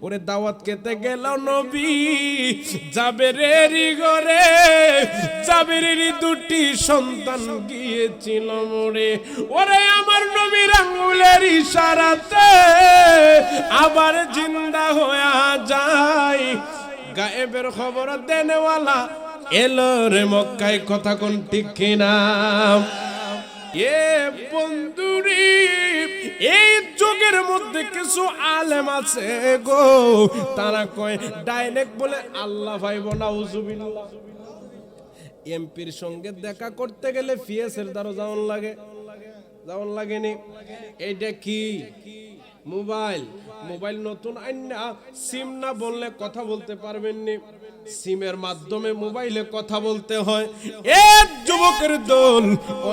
ওরে দাওয়াত খেতে গেল নবী জাবেরের ঘরে, জাবেরের দুটি সন্তান গিয়েছিল মরে। ওরে আমার নবীর আঙ্গুলের ইশারাতে আবার জিন্দা হয়ে যায়। গায়েবের খবর দেনেওয়ালা এলো রে মক্কায়, কথা কোন ঠিক কিনা? এ বন্ধুরি, এই যুগের মধ্যে কিছু আলেম আছে গো, তারা কয় ডাইরেক্ট বলে আল্লাহ ভাইব নাউজুবিল্লাহ। এমপির সঙ্গে দেখা করতে গেলে পিএসের দ্বারা যাওয়ান লাগেনি। এইটা কি? মোবাইল। মোবাইল নতুন আইনা সিম না বললে কথা বলতে পারবেননি, সিমের মাধ্যমে মোবাইলে কথা বলতে হয়। এক যুবকের দল,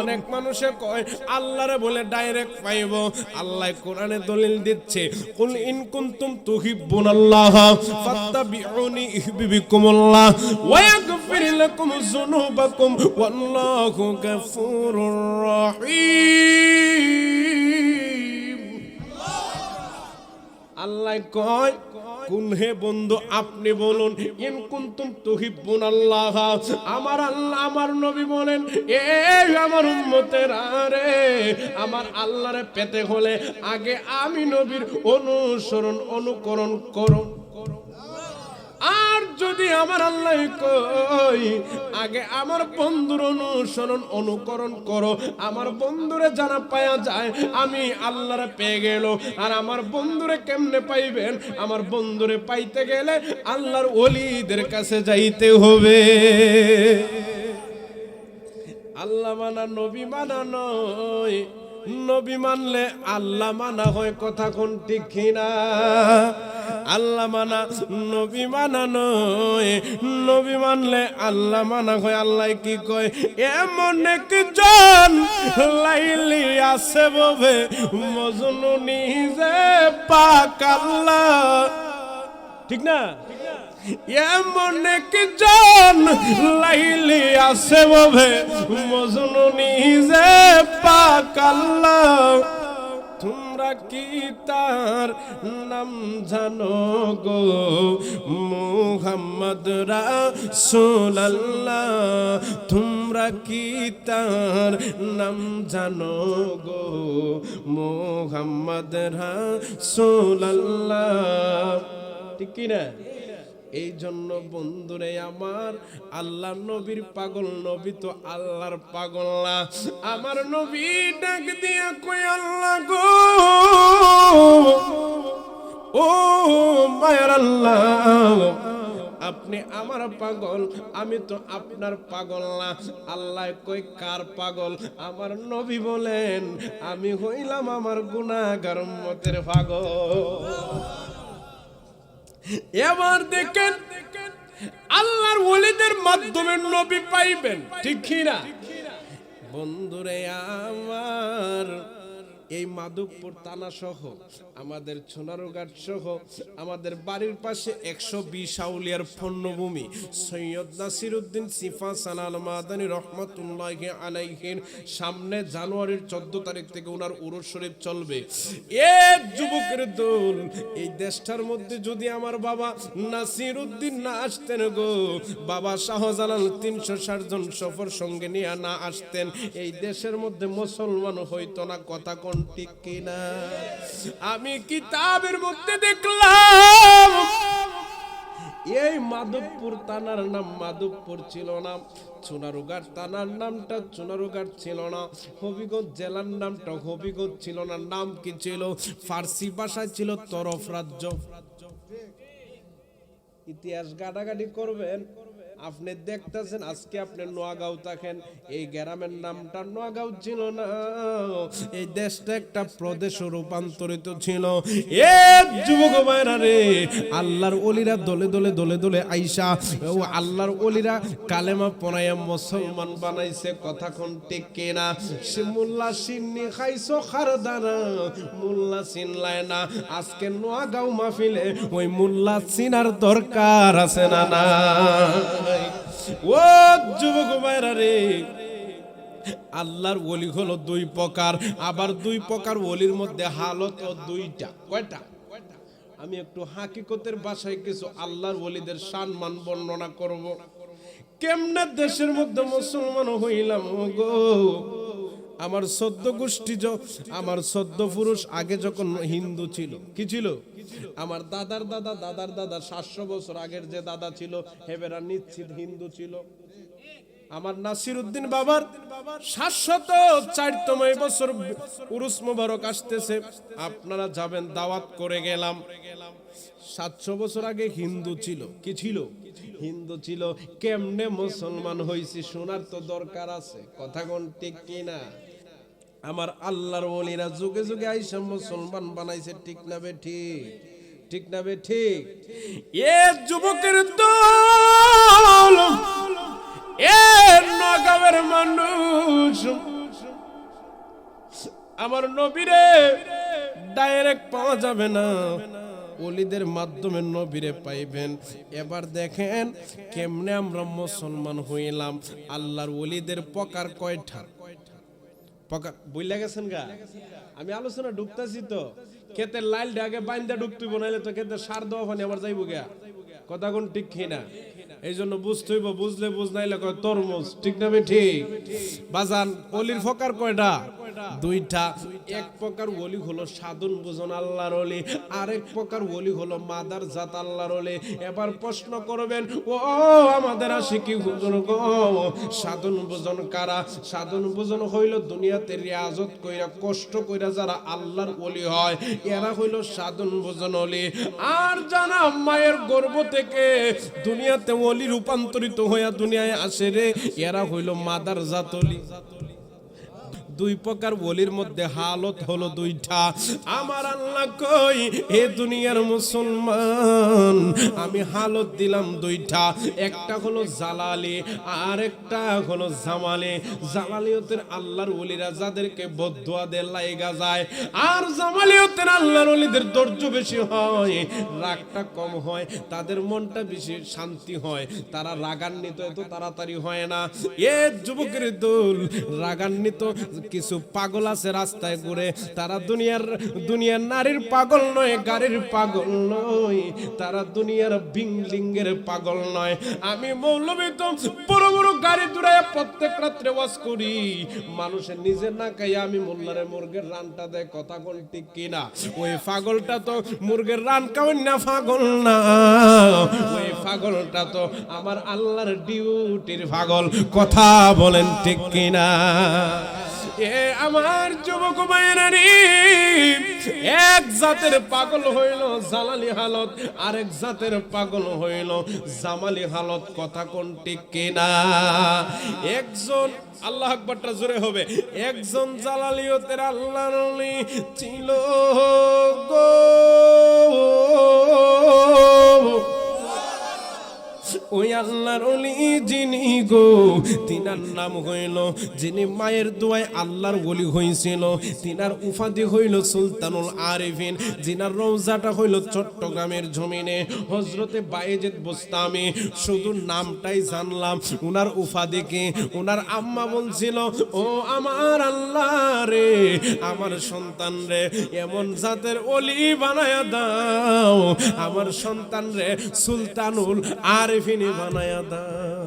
অনেক মানুষে কয় আল্লাহরে বলে ডাইরেক্ট পাইব। আল্লাহ কোরআনে দলিল দিচ্ছে, কুল ইন কুনতুম তুহিব্বুনাল্লাহ ফাত্তাবিউনি ইউহিব্বুকুমুল্লাহ ওয়া ইয়াগফির লাকুম যুনুবাকুম ওয়াল্লাহু গফুরুর রহিম। আল্লাহ কয় কোন হে বন্ধু আপনি বলুন, ইন কুনতুম তুহিব্বুনাল্লাহ, আমার আল্লাহ আমার নবী বলেন, এ আমার উম্মতেরা রে, আমার আল্লাহরে পেতে হলে আগে আমি নবীর অনুসরণ অনুকরণ করো। আর যদি আমার আল্লাহ কই আগে আমার বন্ধুর অনুসরণ অনুকরণ করো, আমার বন্ধুরে জানা পাওয়া যায় আমি আল্লাহরে পেয়ে গেল। আর আমার বন্ধুরে কেমনে পাইবেন? আমার বন্ধুরে পাইতে গেলে আল্লাহর ওলিদের কাছে যাইতে হবে। আল্লাহ মানা নবী মানা নয়, নবী মানলে আল্লাহ মানা হয়, কথা কোন ঠিক কিনা? আল্লাহ মানা নবী মানা নয়, নবী মানলে আল্লাহ মানা হয়। আল্লাহ কি কয়, এমন একজন লাইলি আছে ববে মজনু নিজে পাক আল্লাহ, ঠিক না? এমন একজন লাইলি আছে ববে মজনু নিজে পাক আল্লাহ। তোমরা কি তার নাম জানো গো? মুহাম্মদ রাসূলুল্লাহ। তোমরা কি তার নাম জানো গো? মুহাম্মদ রাসূলুল্লাহ, ঠিক কি না? এই জন্য বন্ধুরে আমার, আল্লাহ নবীর পাগল, নবী তো আল্লাহর পাগল না। আমার নবী ডাক দিয়া কই, আল্লাহ গো, ও মায়ার আল্লাহ, আপনি আমার পাগল, আমি তো আপনার পাগল না। আল্লাহ কই কার পাগল? আমার নবী বলেন আমি হইলাম আমার গুনাহগার উম্মতের পাগল। এবার দেখেন আল্লাহর ওলিদের মাধ্যমে নবী পাইবেন, ঠিক কিনা? বন্ধুরে আমার, এই মাধবপুর থানা সহ আমাদের সোনারঘাট সহ আমাদের বাড়ির পাশে 120 আউলিয়ার পণ্যভূমি সৈয়দ নাসিরউদ্দিন সিফা সানাল মাদানী রহমাতুল্লাহি আলাইহির সামনে জানুয়ারির 14 তারিখ থেকে ওনার উরুস শরীফ চলবে। এক যুবকের দল, এই দেশটার মধ্যে যদি আমার বাবা নাসিরউদ্দিন না আসতেন গো, বাবা শাহজালাল 360 জন সফর সঙ্গে নিয়ে না আসতেন, এই দেশের মধ্যে মুসলমান হইতো না, কথা কোন ঠিক কিনা? আমি কিতাবের মধ্যে দেখলাম এই মাধবপুর থানার নাম মাধবপুর ছিল না, সোনারঘাট থানার নামটা সোনারঘাট ছিল না, হবিগঞ্জ জেলার নামটা হবিগঞ্জ ছিল না, নাম কি ছিল? ফার্সি ভাষায় ছিল তরফ রাজ্য। ইতিহাস গাটাগাটি করবেন, আপনি দেখতেছেন আজকে আপনি নোয়াগাঁও থাকেন, এই গ্রামের নামটা নোয়াগাঁও ছিল না, এই দেশটা একটা প্রদেশে রূপান্তরিত ছিল। এক যুবক ভাইরা রে, আল্লাহর ওলিরা দলে দলে দলে দলে আইসা ও আল্লাহর ওলিরা কালেমা পড়াইয়া মুসলমান বানাইছে, কথা কোন ঠিক কিনা? সে মোল্লা সিন্নি খাইছো খারদানা, মোল্লা চিনলায় না। আজকে নোয়াগাঁও মাহফিলে ওই মোল্লা চিনার দরকার আছে না? না ও যুবক ভাইরা রে, আল্লাহর ওলি হলো দুই প্রকার, আবার দুই প্রকার ওলির মধ্যে হালত দুইটা। কয়টা? আমি একটু হাকিকতের ভাষায় কিছু আল্লাহর ওলিদের সম্মান বর্ণনা করব। কেমনে দেশের মধ্যে মুসলমান হইলাম গো। আমার 14 গোষ্ঠী, আমার 14 পুরুষ আগে যখন হিন্দু ছিল, কি ছিল? আমার দাদার দাদা, দাদার দাদা 700 বছর আগের যে দাদা ছিল হেবেরা নিশ্চিত হিন্দু ছিল। আমার নাসির উদ্দিন বাবার 704তম বছর উরুস মোবারক আসতেছে, আপনারা যাবেন, দাওয়াত করে গেলাম। 700 বছর আগে হিন্দু ছিল, কি ছিল? হিন্দু ছিল। কেমনে মুসলমান হইছি শোনার তো দরকার আছে, কথা কোন ঠিক কিনা? আমার আল্লাহর ওলিরা যুগে যুগে আইসা মুসলমান বানাইছে, ঠিক না বে ঠিক? ঠিক না বে ঠিক? এ যুবকের দল, এ নগাঁওয়ের মানুষ, আমার নবীরে ডাইরেক্ট পাওয়া যাবে না, ওলিদের মাধ্যমে নবীরে পাইবেন। এবার দেখেন কেমনে আমরা মুসলমান হইলাম। আল্লাহর ওলিদের প্রকার কয়টা? প্রকার বইলা গেছেন গা? আমি আলোচনা ঢুকতেছি তো, ক্ষেতের লাইল আগে বাইন্দা ঢুকতে বানাইলে তো ক্ষেতের সার দেওয়া পানি আবার যাইব গা, কথা কোন ঠিক কিনা? এই জন্য বুঝতে হইব, বুঝলে বুঝ নাইলে কয় তরমুজ, ঠিক না বে ঠিক? বাজান ওলির প্রকার কয়টা? দুইটা। এক প্রকার ওলি হলো সাধন বুঝন আল্লাহর ওলি, আরেক প্রকার ওলি হলো মাদার জাত আল্লাহর ওলি। এবার প্রশ্ন করবেন, ও আমাদের আশিকি হুজুর গো, সাধন বুঝন কারা? সাধন বুঝন হইল দুনিয়াতে রিয়াজত কইরা কষ্ট কইরা যারা আল্লাহর ওলি হয়, এরা হইল সাধন বুঝন ওলি। আর জানা মায়ের গর্ভ থেকে দুনিয়াতে ওলি রূপান্তরিত হইয়া দুনিয়ায় আসে রে, এরা হইল মাদার জাত ওলি। দুই প্রকার ওলির মধ্যে হালত হলো দুইটা। আমার আল্লাহ কই, এ দুনিয়ার মুসলমান আমি হালত দিলাম দুইটা, একটা হলো জালালি আর একটা হলো জামালি। জালালিয়তের আল্লাহর ওলিরা যাদেরকে বদদুয়া দেয় লাইগা যায়, আর জামালিয়তের আল্লাহর ওলিদের ধৈর্য বেশি হয়, রাগটা কম হয়, তাদের মনটা বেশি শান্তি হয়, তারা রাগান্বিত এত তাড়াতাড়ি হয় না। এ যুবকের দল, রাগান্বিত কিছু পাগল আছে রাস্তায় ঘুরে, তারা দুনিয়ার নারীর পাগল নয়, গাড়ির পাগল নয়, তারা দুনিয়ার বিংলিঙ্গের পাগল নয়। আমি মৌলবী তো বড় বড় গাড়ি দূরায় প্রত্যেক রাত্রে ওয়াজ করি, মানুষের নিজের না খাইয়া আমি মোল্লারে মুরগের রানটা দেয়, কথা কোন ঠিক কিনা? ওই পাগলটা তো মুরগের রান খাওয়ান না পাগল না, ওই পাগলটা তো আমার আল্লাহর ডিউটির পাগল, কথা বলেন ঠিক কিনা? এ আমার যুবক ভাইয়েরানি, এক জাতের পাগল হইল জালালি হালত, আরেক জাতের পাগল হইল জামালি হালত, কথা কোন ঠিক কিনা? একজন আল্লাহ আকবারটা জোরে হবে, একজন জালালিয়তের আল্লাহর ওলি ছিল গো, ওই আল্লাহর ওলি যিনি গো, তিনার নাম হইল, যিনি মায়ের দোয়ায় আল্লাহর ওলি হইছিল, তিনার উপাধি হইল সুলতানুল আরিফিন, যিনার রওজাটা হইল চট্টগ্রামের জমিনে হযরতে বায়েজিদ বুস্তামি। শুধু নামটাই জানলাম, উনার উপাধি কি? উনার আম্মা বলছিল, ও আমার আল্লাহ রে, আমার সন্তান রে এমন জাতের ওলি বানায়া দাও, আমার সন্তান রে সুলতানুল আরিফিন বানায়া দাও।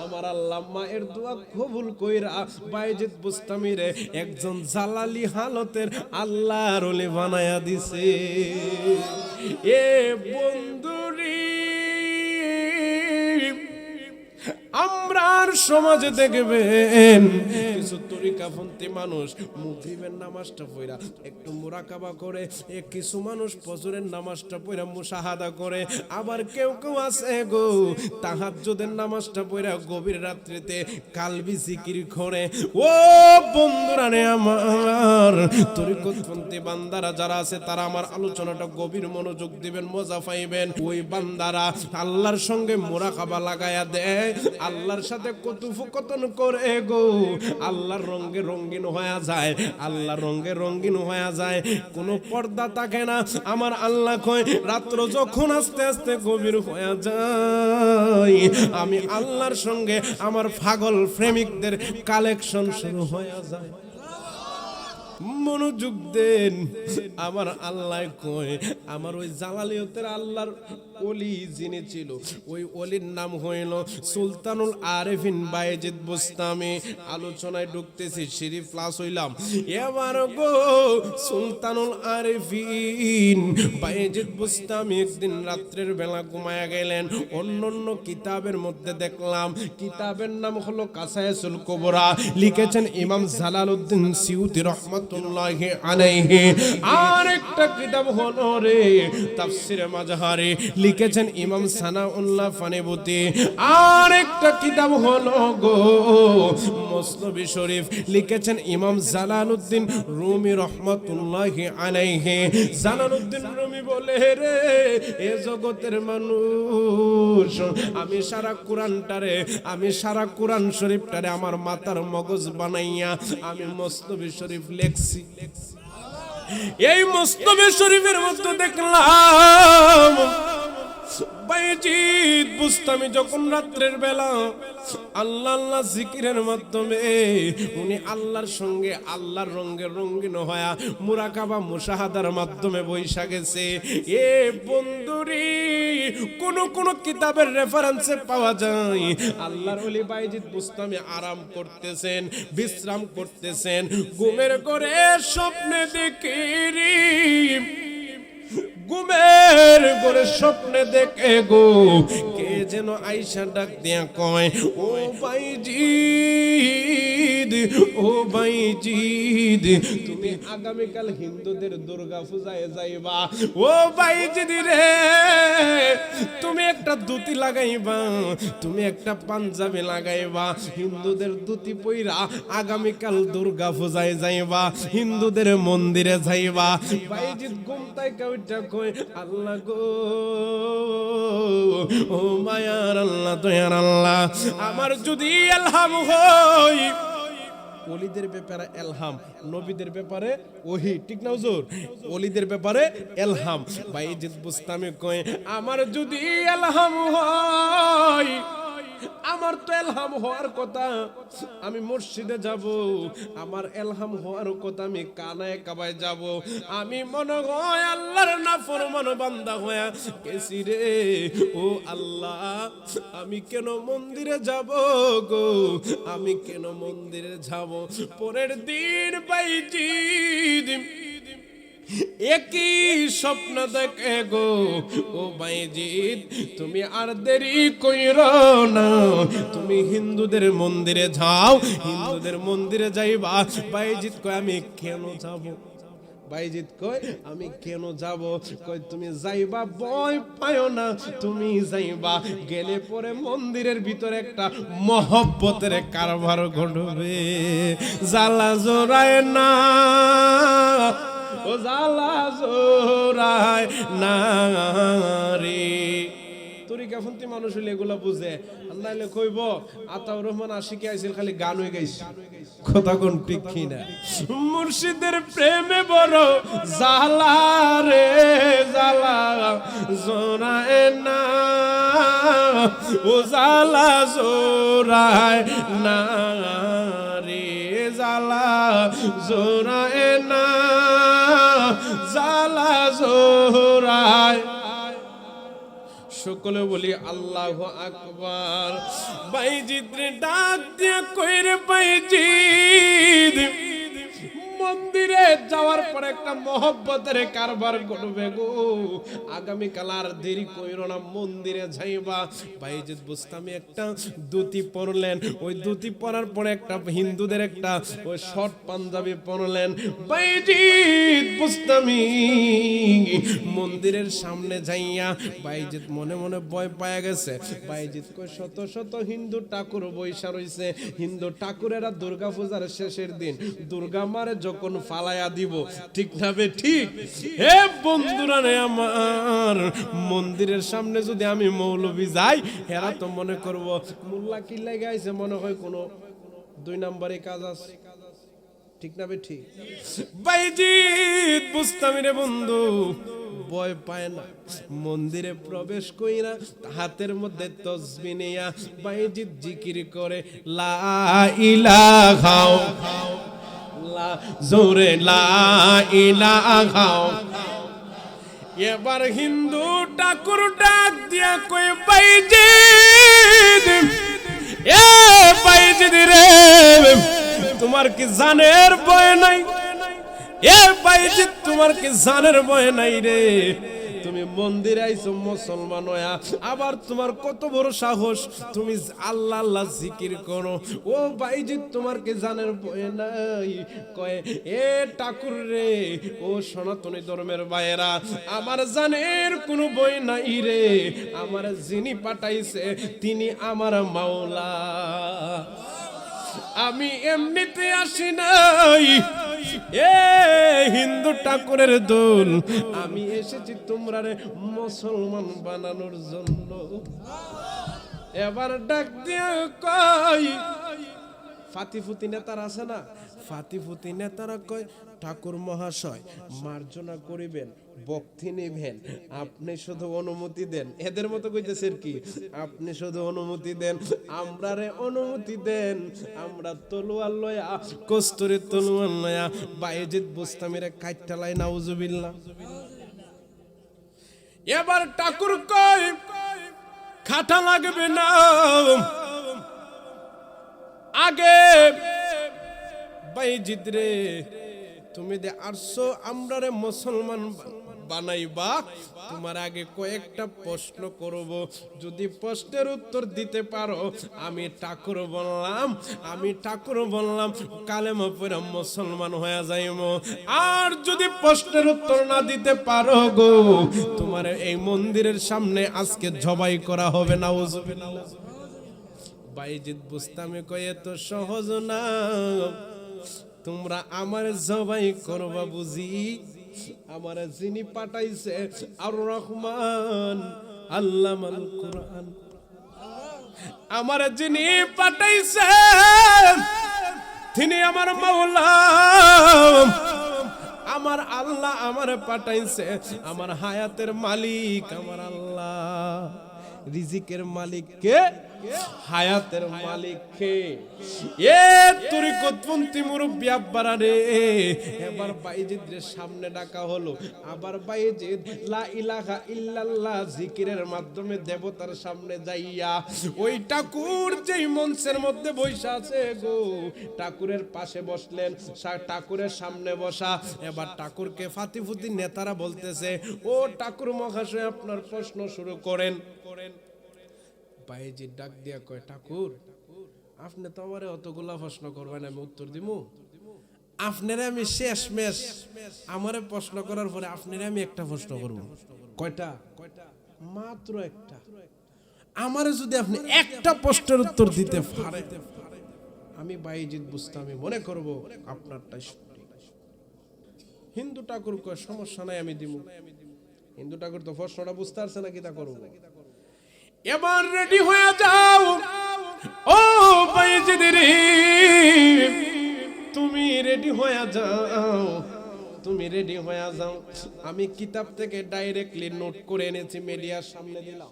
আমার আল্লাহ মায়ের দোয়া কবুল কইরা বায়েজিদ বুস্তামিরে একজন জালালি হালতের আল্লাহর ওলি বানায়া দিছে। এ বন্ধুরি, আমরার সমাজে দেখবেন কিছু তরিকাপন্থী মানুষ মাগরিবের নামাজটা পড়া একটু মুরাকাবা করে, কিছু মানুষ ফজরের নামাজটা পড়া মুশাহাদা করে, আবার কেউ কেউ আছে গো তাহাজ্জুদের নামাজটা পড়া গভীর রাত্রিতে কালবি জিকির করে। ও বন্ধুরা রে আমার, তরিকতপন্থী বান্দারা যারা আছে তারা আমার আলোচনাটা গভীর মনোযোগ দিবেন, মজা পাইবেন। ওই বান্দারা আল্লাহর সঙ্গে মুরাকাবা লাগায়া দেয়, আল্লাহর সাথে কথোপকথন করে গো, আল্লাহর রঙে রঙিন হয়ে যায়, আল্লাহর রঙে রঙিন হয়ে যায়, কোনো পর্দা থাকে না। আমার আল্লাহ কয়, রাত্র যখন আস্তে আস্তে গভীর হয়ে যায়, আমি আল্লাহর সঙ্গে আমার পাগল প্রেমিকদের কালেকশন শুরু হয়ে যায়। মনোযোগ দেন। আমার আল্লাহ কয়, আমার ওই জালালিয়তের আল্লাহর ওলি যিনি ছিল, ওই ওলির নাম হইল সুলতানুল আরেফিন বায়েজিদ বুস্তামি। আলোচনায় ঢুকতেছি, সিঁড়ি প্লাস হইলাম এবার গো। সুলতানুল আরেফিন বায়েজিদ বুস্তামি একদিন রাত্রের বেলা ঘুমায়া গেলেন। অন্যান্য কিতাবের মধ্যে দেখলাম, কিতাবের নাম হলো কাসায়েসুল কুবরা, লিখেছেন ইমাম জালালউদ্দিন সিউতি রহমাতুল্লাহি আলাইহি। আর একটা কিতাব হলো রে তাফসিরে মাজহারি, লিখেছেন ইমাম সানাউল্লাহ ফানিবুতি। আর একটা কিতাব হলো গো মুসনবি শরীফ, লিখেছেন ইমাম জালালউদ্দিন রুমি রহমাতুল্লাহি আলাইহি। জালালউদ্দিন রুমি বলে রে এ জগতের মানুষ, আমি সারা কোরআনটারে, আমি সারা কোরআন শরীফটারে আমার মাথার মগজ বানাইয়া আমি মুসনবি শরীফ লেখছি। এই মুসনবি শরীফের মধ্যে দেখলাম বায়েজিদ বুস্তামি যখন রাত্রের বেলা আল্লাহ আল্লাহ জিকিরের মাধ্যমে উনি আল্লাহর সঙ্গে আল্লাহর রঙে রঙিন হয়া মুরাকাবা মুশাহাদার মাধ্যমে বৈশা গেছে। এ বন্ধুরি কোন কোন কিতাবের রেফারেন্সে পাওয়া যায় আল্লাহর ওলি বায়েজিদ বুস্তামি আরাম করতেছেন, বিশ্রাম করতেছেন, ঘুমের ঘরে স্বপ্নে দেখি, ঘুমের ঘরে স্বপ্নে দেখে গো কে যেন আইসা ডাক দিয়া কয়, ও বাইজিদ, ও বাইজিদ, তুমি আগামীকাল হিন্দুদের দুর্গা পূজায় যাইবা। ও বাইজিদ রে, তুমি একটা ধুতি লাগাইবা, তুমি একটা পাঞ্জাবি লাগাইবা, হিন্দুদের ধুতি পইরা আগামীকাল দুর্গা পূজায় যাইবা, হিন্দুদের মন্দিরে যাইবা। বাইজিদ ঘুমতায় কইটা কই, আল্লাহ গো, ও মায়ার আল্লাহ, দয়ার আল্লাহ, আমার যদি এলহাম হয়, ওলিদের ব্যাপারে এলহাম, নবীদের ব্যাপারে ওহি, ঠিক না হুজুর? ওলিদের ব্যাপারে এলহাম। বায়েজিদ বুস্তামি কয়, আমার যদি এলহাম হয়, আমার তো এলহাম হওয়ার কথা আমি মসজিদে যাব, আমার এলহাম হওয়ার কথা আমি কানায় কাবায় যাব, আমি মনে হয় আল্লাহর নাফরমান বান্দা হয়ে গেছি রে। ও আল্লাহ, আমি কেন মন্দিরে যাব গো, আমি কেন মন্দিরে যাব? পরের দিন বাইজিদ একই স্বপ্ন দেখে গো। ও বাইজিদ, তুমি আর দেরি কইরো না, তুমি হিন্দুদের মন্দিরে যাও, হিন্দুদের মন্দিরে যাইবা। বাইজিদ কয়, আমি কেন যাব? বাইজিদ কয়, আমি কেন যাব? কয়, তুমি যাইবা, ভয় পায়ো না, তুমি যাইবা, গেলে পরে মন্দিরের ভিতরে একটা মহব্বতের কারবার ঘটবে, জ্বালা জোড়ায় না, ও জ্বালা জোড়ায় না রে। তরিকা ফন্তি মানুষ হইলে এগুলা বুঝে, নাইলে কইব আতাউর রহমান আশিকি আইছিল খালি গান হয়ে গাইছে, কথা কোন ঠিক কিনা? মুর্শিদের প্রেমে বড় জ্বালা রে, জ্বালা জোড়ায় না, ও জ্বালা জোড়ায় না রে, জ্বালা জোড়ায় না, জ্বালা জোড়ায়। সকলে বলি আল্লাহু আকবার। বাইজিদ রে ডাক দিয়া কইরে, বাইজিদ মন্দিরে যাওয়ার পর একটা মহব্বতের কারবার করবে গো, আগামীকাল আর দেরি কইরো না, মন্দিরে যাইবা। বাইজিদ বুস্তামি একটা ধুতি পরলেন, ওই ধুতি পরার পরে একটা হিন্দুদের একটা ওই শর্ট পাঞ্জাবি পরলেন। বাইজিদ বুস্তামি মন্দিরের সামনে যাইয়া বাইজিদ মনে মনে ভয় পায়া গেছে। বাইজিদ কই, শত শত হিন্দু ঠাকুর বৈশা রইছে, হিন্দু ঠাকুরেরা দুর্গা পূজার শেষের দিন দুর্গা মারে যখন ফালায়া দিব, ঠিক না বে ঠিক? হে বন্ধুরা রে আমার, মন্দিরের সামনে যদি আমি মৌলবি যাই, হেরা তো মনে করব মোল্লা কি লাগে আইছে, মনে হয় কোনো 2 নম্বরে কাজ আছে, ঠিক না বে ঠিক? বাইজিদ বুস্তামি রে বন্ধু ভয় পায় না, মন্দিরে প্রবেশ কইরা হাতের মধ্যে তসবিহ নিয়া বাইজিদ জিকির করে, লা ইলাহা আল্লাহ জোরে লা ইলাহা। এবার হিন্দু ঠাকুর ডাক দিয়া কই বাইজিদ, এ বাইজিদ রে তোমার কি জানের ভয় নাই? এ বাইজিদ তোমার কি জানের ভয় নাই রে? তুমি মন্দিরে আইছো মুসলমান হয়া, আবার তোমার কত বড় সাহস তুমি আল্লাহ আল্লাহ জিকির করো। ও বাইজিদ তোমার কি জানের ভয় নাই? কয় এ ঠাকুর রে, ও সনাতনী ধর্মের ভাইয়েরা, আমার জানের কোনো ভয় নাই রে। আমার যিনি পাঠাইছে তিনি আমার মাওলা, আমি এমনিতে আসি নাই। এ হিন্দু ঠাকুরের দোল, আমি এসেছি তোমরা মুসলমান বানানোর জন্য। এবার ডাক দিয়া কই ফাতিফুতি নেতারা আছে না, ফাতিফুতি নেতারা কয় ঠাকুর মহাশয় মার্জনা করিবেন, ভক্তি নিবেন, আপনি শুধু অনুমতি দেন। এদের মতো কইতেছে কি, আপনি শুধু অনুমতি দেন, আমরারে অনুমতি দেন, আমরা তলোয়ার লয়া, কস্তুরী তলোয়ার লয়া বাইজিদ বুস্তামিরে কাইটালাই নাউজুবিল্লাহ। এবার ঠাকুর কয় খাটা লাগবে না, আগে বাইজিদ রে তুমি দে আরছো আমরারে মুসলমান বানাইবা, তোমার আগে কয়েকটা প্রশ্ন করব, যদি প্রশ্নের উত্তর দিতে পারো আমি ঠাকুর বললাম কালেমা পড়ে মুসলমান হয়ে যাইব। আর যদি প্রশ্নের উত্তর না দিতে পারো গো, তোমার এই মন্দিরের সামনে আজকে জবাই করা হবে। নাউজুবিল্লাহ। বাইজিদ বুস্তামি কয় এত সহজ না, তোমরা আমার জবাই করবা বুঝি? আমার যিনি পাঠাইছে আর রহমান আল্লামাল কুরআন, আমার যিনি পাঠাইছে তিনি আমার মাওলা, আমার আল্লাহ আমার পাঠাইছে, আমার হায়াতের মালিক আমার আল্লাহ, রিজিকের মালিক কে? হায়াতের মালিক কে? এ তরিকতপন্থী মুরব্বি আব্বারা রে। এবার বাইজিদ রে সামনে ডাকা হলো, আবার বাইজিদ লা ইলাহা ইল্লাল্লাহ জিকিরের মাধ্যমে দেবতার সামনে যাইয়া ওই ঠাকুর যেই মঞ্চের মধ্যে বসে আছে গো, ঠাকুরের পাশে বসলেন, ঠাকুরের সামনে বসা। এবার ঠাকুরকে ফাতিফুতি নেতারা বলতেছে, ও ঠাকুর মহাশয় আপনার প্রশ্ন শুরু করেন। বাইজিদ ডাক দিয়া কয় ঠাকুর আপনি তো আমারে অতগুলা প্রশ্ন করবেন, আমি উত্তর দিমু? আপনারে আমি শেষমেশ আমারে প্রশ্ন করার পরে আপনারে আমি একটা প্রশ্ন করব। কয়টা? মাত্র একটা। আমারে যদি আপনি একটা প্রশ্নের উত্তর দিতে পারেন, আমি বাইজিদ বুস্তামি মনে করব আপনারটাই সঠিক। হিন্দু ঠাকুর কয় সমস্যা নাই, আমি দিমু। হিন্দু ঠাকুর তো প্রশ্নটা বুঝতে পারছে না, কি তা করব? এবার রেডি হয়ে যাও, ও বাইজিদ রে তুমি রেডি হয়ে যাও, তুমি রেডি হয়ে যাও। আমি কিতাব থেকে ডাইরেক্টলি নোট করে এনেছি, মিডিয়ার সামনে দিলাম।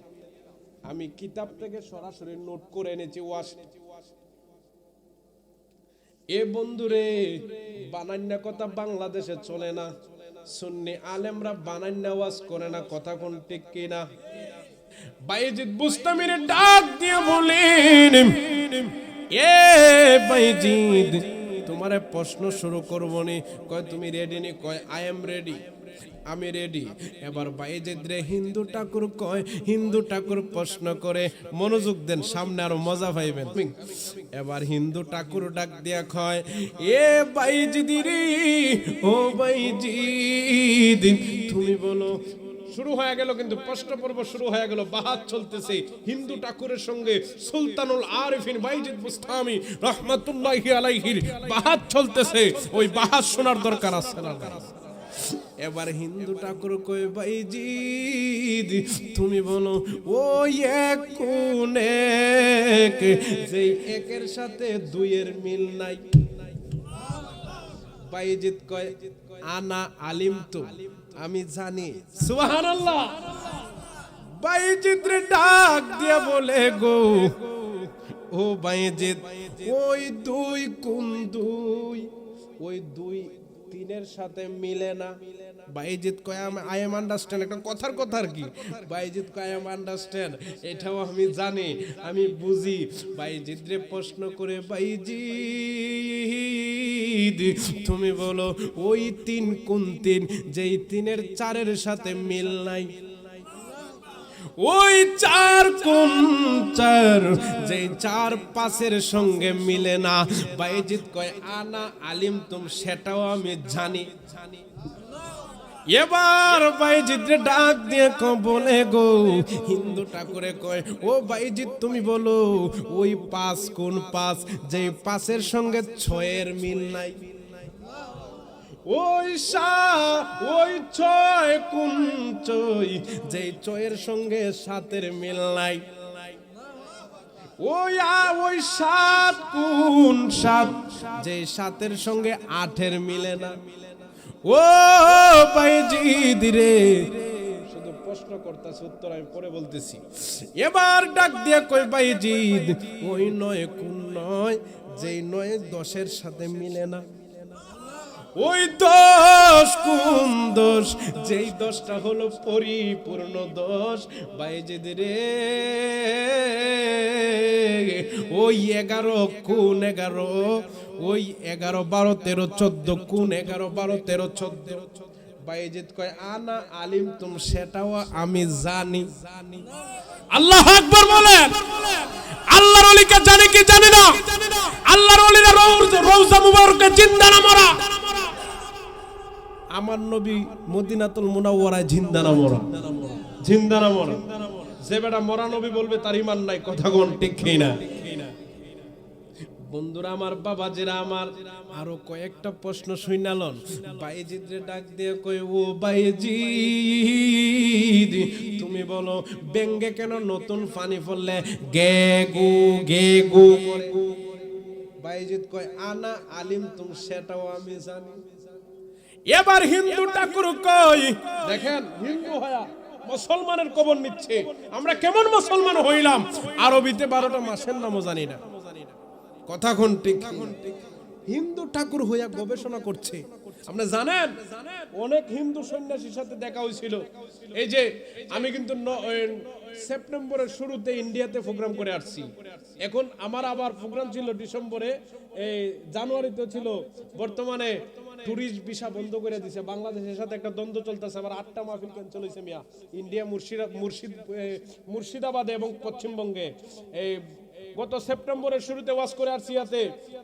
আমি কিতাব থেকে সরাসরি নোট করে এনেছি ওয়াজ। এ বন্ধুরে বানান্না কথা বাংলাদেশে চলে না, সুন্নি আলেমরা বানান্না ওয়াজ করে না, কথা কোন ঠিক কিনা? বাইজিদ বুস্তামিরে ডাক দিয়ে বলেন, এ বাইজিদ তোমারে প্রশ্ন শুরু করব নি। কয় তুমি রেডি নি? কয় আই এম রেডি, আমি রেডি। এবার বাইজিদ রে হিন্দু ঠাকুর কয়, হিন্দু ঠাকুর প্রশ্ন করে, মনোযোগ দেন, সামনে আরো মজা পাইবেন। এবার হিন্দু ঠাকুর ডাক দিয়া কয়, এ বাইজিদ রে, ও বাইজিদ তুমি বলো। শুরু হয়ে গেল, কিন্তু প্রশ্ন পর্ব শুরু হয়ে গেল, বাহাত চলতেছে হিন্দু ঠাকুরের সঙ্গে সুলতানুল আরিফিন বাইজিদ বুস্তামি রহমাতুল্লাহি আলাইহির বাহাত চলতেছে। ওই বাহাত শোনার দরকার আছে না? এবার হিন্দু ঠাকুর কই, বাইজিদ তুমি বলো ওই এক কোন এক, যেই একের সাথে দুইয়ের মিল নাই। বাইজিদ কয় আনা আলিম তো, আমি জানি। সুবহানাল্লাহ। বাইজিদ রে ডাক দিয়া বলে গো, ও বাইজিদ ওই দুই কোন দুই? ওই 2 3-এর সাথে মিলে না। বাইজিদ কয় আই এম আন্ডারস্ট্যান্ড, একটা কথার কথা আর কি। বাইজিদ কয় আই এম আন্ডারস্ট্যান্ড, এটাও আমি জানি, আমি বুঝি। বাইজিদ রে প্রশ্ন করে, বাইজিদ তুমি বলো ওই 3 কোন 3, যেই 3-এর 4-এর সাথে মিল নাই? ওই 4 কোন 4, যেই 4 5-এর সঙ্গে মিলে না? বাইজিদ কয় আনা আলিম তুম, সেটাও আমি জানি। এবার বাইজিদ রে ডাক দিয়ে বলে গো, হিন্দু ঠাকুরে কয় ও বাইজিদ তুমি বলো ওই 5 কোন 5, যেই 5-এর সঙ্গে 6-এর মিল নাই? ওই 6 কোন 6, যেই 6-এর সঙ্গে 7-এর মিল নাই? ওই 7 কোন 7, যেই 7-এর সঙ্গে 8-এর মিলে না? ও বাইজিদ রে, শুধু প্রশ্ন করতেছে, উত্তর আমি পরে বলতেছি। এবার ডাক দিয়ে কই বাইজিদ ওই 9 কোন 9, যেই 9 10-এর সাথে মিলে না? ওই 10 কোন 10, যেই 10টা হলো পরিপূর্ণ 10। বাইজিদ রে ওই 11 কোন 11, ওই 11 12 13 14 কোন 11 12 13 14। বাইজিদ কয় আনা আলিম তুম, সেটাও আমি জানি। আল্লাহু আকবার বলেন। আল্লাহর ওলিকে জানে কি জানে না? আল্লাহর ওলিরা রওজা মুবারকে জিন্দা না মরা? আমার নবী মদিনাতুল মুনাওয়ারায় জিন্দা না মরা? জিন্দা না মরা? যে বেটা মরা নবী বলবে তার ঈমান নাই, কথা কোন ঠিক কি না? বন্ধুরা আমার, বাবাজিরা আমার, আরো কয়েকটা প্রশ্ন শুনালন। বাইজিদ রে ডাক দিয়ে কই ও বাইজিদ তুমি বলো বেঙ্গে কেন নতুন পানি পড়লে গে গু করে? বাইজিদ কয় আনা আলিম তুম, সেটাও আমি জানি। এবার হিন্দু ঠাকুর কই, দেখেন হিন্দু হয়া মুসলমানের কবর নিচ্ছে, আমরা কেমন মুসলমান হইলাম? আরবিতে 12টা মাসের নামও জানি না, কথা কোন ঠিক? হিন্দু ঠাকুর হইয়া গবেষণা করছে। আপনি জানেন অনেক হিন্দু সন্ন্যাসীর সাথে দেখা হয়েছিল। এই যে আমি কিন্তু সেপ্টেম্বরের শুরুতে ইন্ডিয়াতে প্রোগ্রাম করে আসছি। এখন আমার আবার প্রোগ্রাম ছিল ডিসেম্বরে, এই জানুয়ারিতে ছিল। বর্তমানে টুরিস্ট ভিসা বন্ধ করে দিয়েছে। বাংলাদেশের সাথে একটা দ্বন্দ্ব চলতেছে। আবার 8টা মাহফিল ক্যান্সেল হয়েছে মিয়া, ইন্ডিয়া মুর্শিদাবাদে এবং পশ্চিমবঙ্গে। এই গত সেপ্টেম্বরের শুরুতে ওয়াজ করে আসছি ইয়াতে,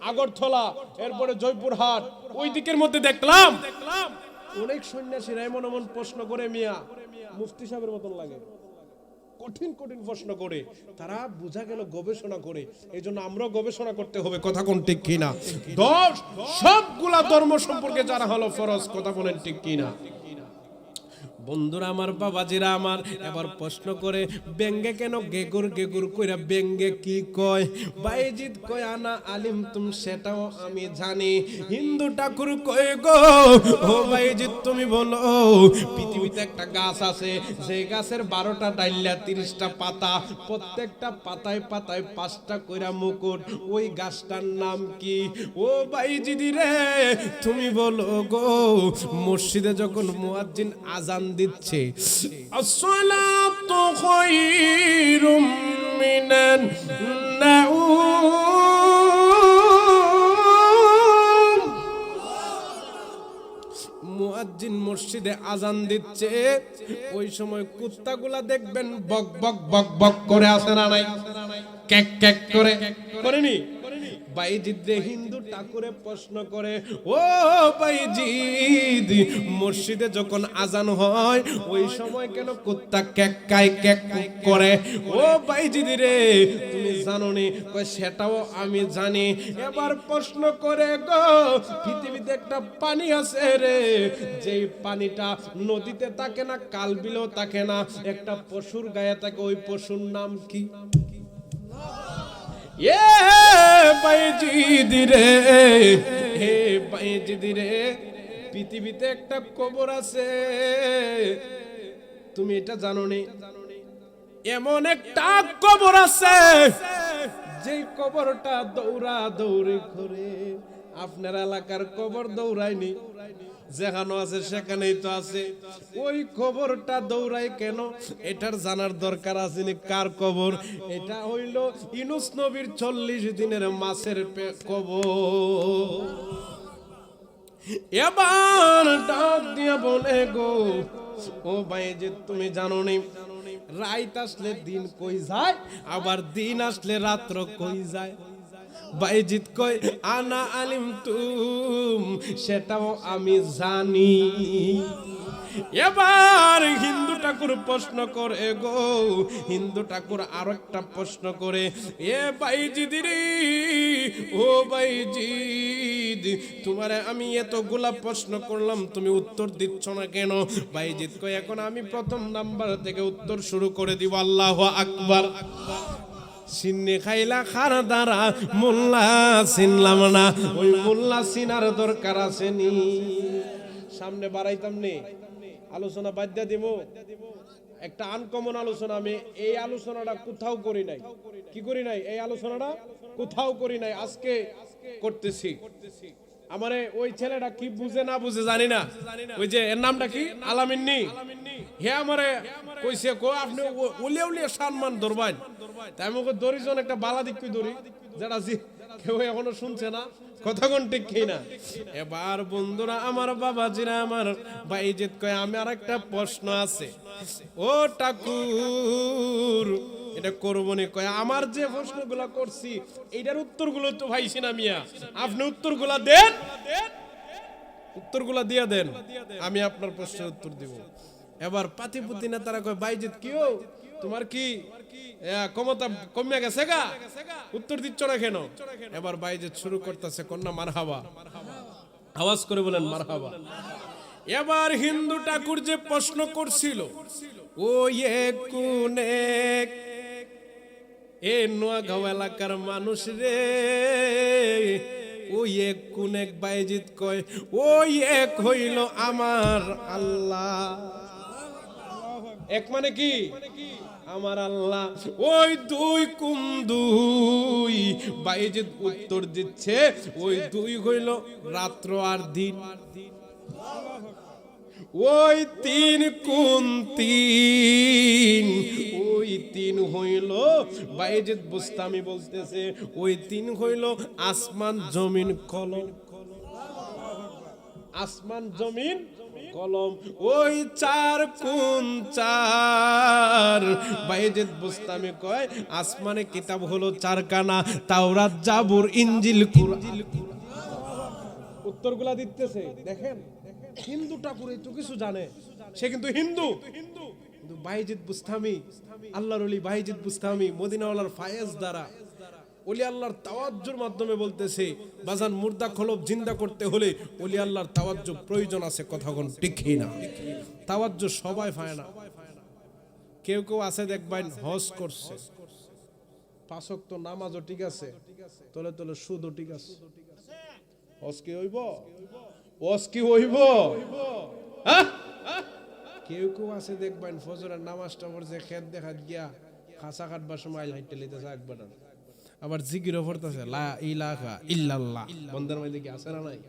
আগরতলা, এরপরে জয়পুরহাট, ওই দিকের মধ্যে দেখলাম অনেক সন্ন্যাসীরা এমন এমন প্রশ্ন করে মিয়া, মুফতি সাহেবের মতন লাগে, কঠিন কঠিন প্রশ্ন করে। তারা বোঝা গেল গবেষণা করে। এই জন্য আমরাও গবেষণা করতে হবে, কথা কোন ঠিক কিনা? সবগুলা ধর্ম সম্পর্কে যারা হলো ফরজ, কথা বলেন ঠিক কিনা? বন্ধুরা আমার, বাবাজিরা আমার, এবার প্রশ্ন করে বেঙ্গে কেন গেগুর কইরা বেঙ্গে কি কয়? বাইজিদ কয় আনা আলিম তুম, সেটাও আমি জানি। হিন্দু ঠাকুর কয় গো ও বাইজিদ তুমি বলো পৃথিবীতে একটা গাছ আছে, যে গাছের 12টা ডাইল্লা 30টা পাতা, প্রত্যেকটা পাতায় পাতায় 5টা কইরা মুকুট, ওই গাছটার নাম কি? ও বাইজিদ রে তুমি বলো গো, মসজিদে যখন মুয়াজ্জিন আজান দিচ্ছে, আসসালাতু খায়রুম মিনান নাউম, মুয়াজ্জিন মসজিদে আজান দিচ্ছে, ওই সময় কুত্তাগুলা দেখবেন বক বক বক বক করে আসে না নাই? ক্যাক ক্যাক করে করেনি? বাইজিদ রে হিন্দু ঠাকুরে প্রশ্ন করে ও বাইজিদ, মসজিদে যখন আজান হয় ওই সময় কেন কুত্তা ক্যাক কাই ক্যাক করে? ও বাইজিদ রে তুমি জানো নি? কয় সেটাও আমি জানি। এবার প্রশ্ন করে গো পৃথিবীতে একটা পানি আছে রে, যেই পানিটা নদীতে থাকে না, কাল বিলেও থাকে না, একটা পশুর গায়ে থাকে, ওই পশুর নাম কি? এ বাইজিদ রে, হে বাইজিদ রে, পৃথিবীতে একটা কবর আছে, তুমি এটা জানো নি? এমন একটা কবর আছে, যে কবরটা দৌড়া দৌড়ি করে আপনার এলাকার কবর দৌড়ায়নি, যেখানে আছে সেখানেই তো আছে। ওই কবরটা দৌড়ায় কেন, এটার জানার দরকার আছে নি কার কবর। এটা হইল ইউনূস নবীর 40 দিনের মাছের কবর। এবার ডাক দিয়া বলে গো, ও ভাই যে তুমি জানো নি রাত আসলে দিন কই যায়, আবার দিন আসলে রাত্র কই যায়। বাইজিৎ কয় আনা আলিম তুম, সেটাও আমি জানি। এবার হিন্দু ঠাকুর প্রশ্ন করে গো, হিন্দু ঠাকুর আর একটা প্রশ্ন করে, এ বাইজিৎ রে, ও বাইজিৎ তোমারে আমি এতগুলা প্রশ্ন করলাম, তুমি উত্তর দিচ্ছ না কেন? বাইজিৎ কয় এখন আমি প্রথম নাম্বার থেকে উত্তর শুরু করে দিব। আল্লাহু আকবার। সিন্নি খাইলা খার দ্বারা মোল্লা চিনলাম না, ওই মোল্লা চিনার দরকার আছে নি? সামনে বাড়াইতাম নি, আলোচনা বাদ দিয়া দিব। একটা আনকমন আলোচনা, আমি এই আলোচনাটা কোথাও করি নাই। কি করি নাই? এই আলোচনাটা কোথাও করি নাই, আজকে করতেছি। আমারে ওই ছেলেটা কি বুঝে না বুঝে জানি না, ওই যে এর নামটা কি, আলামিন্নি, হে আমারে কইছে কো আপনি ওলিয়া উলিয়া সম্মান ধরবেন, তাই আমাকে দড়িজন একটা বালা দিক দড়ি, যেটা কেউ এখনো শুনছে না, কথা কোন ঠিক কি না। এবার বন্ধুরা আমার, বাবাজিরা আমার, বাইজিৎ কয় আমি আর একটা প্রশ্ন আছে। ও ঠাকুর এটা করবো নি? কয় আমার যে প্রশ্নগুলা করছি এইটার উত্তরগুলো তো ভাইছি না মিয়া, আপনি উত্তরগুলা দেন, উত্তরগুলা দিয়া দেন, আমি আপনার প্রশ্নের উত্তর দিব। এবার পাতিপুতি না তারা কয় বাইজিৎ কিও তোমার কি ক্ষমতা কমে গেছে গা, উত্তর দিচ্ছ না কেন? এবার বাইজিৎ শুরু করতেছে কন্যা মারহাবা, আওয়াজ করে বলেন মারহাবা। এবার হিন্দু ঠাকুর যে প্রশ্ন করছিল, ও এ নোয়াগাঁও এলাকার মানুষ রে, ওই এক কোন এক, বাইজিৎ কয় ওই এক হইল আমার আল্লাহ। এক মানে কি? আমার আল্লাহ। ওই দুই কোন দুই? বাইজিৎ উত্তর দিচ্ছে ওই দুই হইল রাত্র আর দিন। ওই তিন কোন তিন? ওই তিন হইল, বাইজিৎ বুস্তামি বলতেছে ওই তিন হইল আসমান জমিন কলম, আসমান জমিন কলম। ওই চার কোন চার? বাইজিৎ বুস্তামি কয় আসমানে কিতাব হলো চারখানা, তাওরাত জাবুর ইনজিল কুরআন। উত্তরগুলা দিতেছে দেখেন, হিন্দু ঠাকুর এই তো কিছু জানে, সে কিন্তু হিন্দু। কিন্তু বাইজিৎ বুস্তামি, আল্লাহর ওলি বাইজিৎ বুস্তামি মদিনাওয়ালার ফায়েজ দ্বারা ওলি আল্লাহর তাওয়াজ্জুর মাধ্যমে বলতেছে বাজান মুর্দা খলব জিন্দা করতে হলে ওলি আল্লাহর তাওয়াজ্জু প্রয়োজন আছে। কথা কোন ঠিক না? তাওয়াজ্জু সবাই পায় না। কেউ কেউ আছে দেখবেন হজ করছে, 5 ওয়াক্ত নামাজও ঠিক আছে, তলে তলে সুদও ঠিক আছে, হজ কি হইব? হজ কি হইব? কেউ কেউ আছে দেখবেন ফজরের নামাজটা পড়ছে, খেত দেখাত গিয়া খাসা কাটবার সময় হাইটে লিতেছে একবার, আবার জিকিরও পড়তেছে লা ইলাহা ইল্লাল্লাহ। বন্দের মধ্যে কি আছে না নাই?